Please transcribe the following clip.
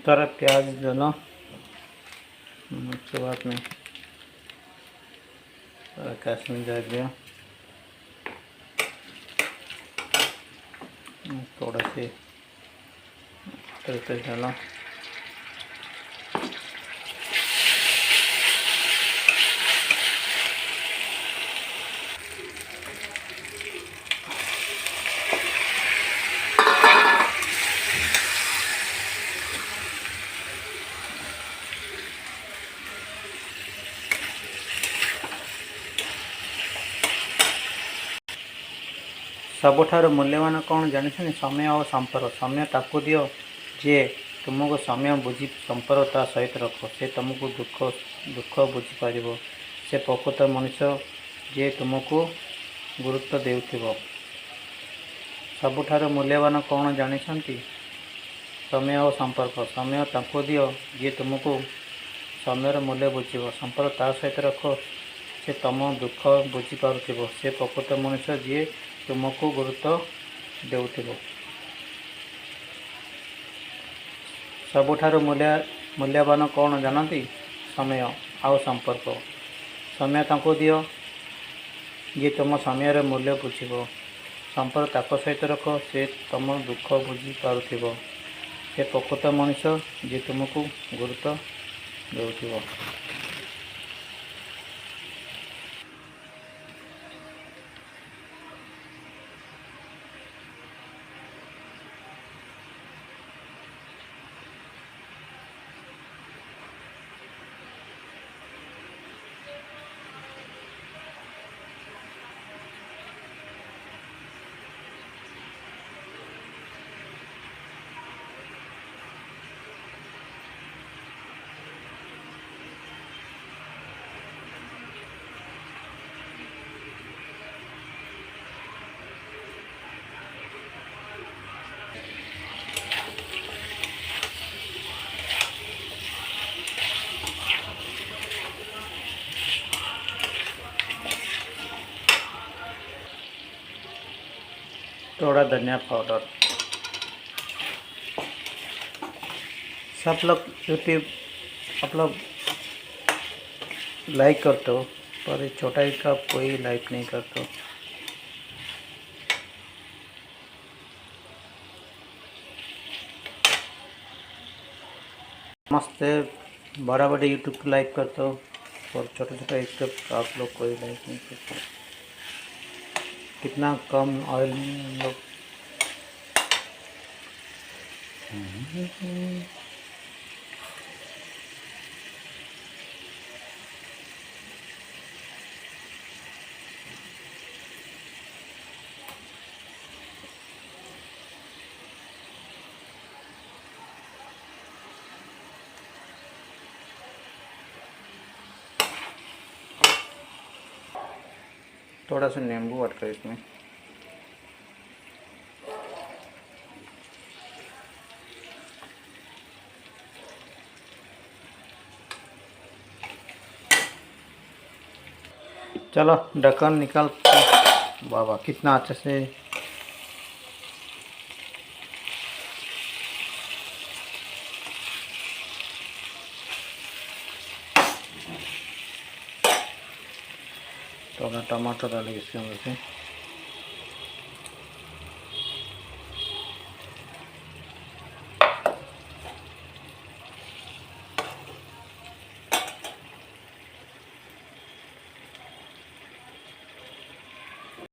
सारा प्याज डालो, उसके बाद में सारा कश्मीर डाल दिया, थोड़ा से तड़का डाला, सबुठार मूल्यवान कौन जानी समय और संपर्क। समय ताकू दियो जे तुमको समय बुझी संपर्क ता सहित रख, से तुमको दुख दुख बुझीपर। से प्रकृत मनुष्य जे तुमको गुरुत्व देउथिबो। सबुठार मूल्यवान कौन जानी समय और संपर्क। समय ताकू दियो जे तुमको समय मूल्य बुझीब, संपर्क ता सहित रख, से तुम दुख बुझीपर। से प्रकृत मनुष्य जी तुमको गुरुत्व देउथिबो। सबुठार मूल्यवान कौन जानती समय आउ संपर्क। समय तांको दियो जे तुम समय मूल्य बुझीब, संपर्क ताक सहित रख, से तुम दुख बुझी पारुथिबो। से प्रकृत मनुष्य जे तुमको गुरुत्व देउथिबो। थोड़ा धनिया पाउडर। सब लोग यूट्यूब आप लोग लाइक करते हो, पर छोटा ही कप कोई लाइक नहीं करते हो। मस्त बड़ा बड़ा यूट्यूब को लाइक करते हो, और छोटा छोटा यूट्यूब आप लोग कोई लाइक नहीं करते। कितना कम ऑयल में हम लोग थोड़ा सा नींबू ऐड कर इसमें। चलो ढक्कन निकाल। बाबा कितना अच्छे से थोड़ा टमाटर डालेंगे इसके अंदर से।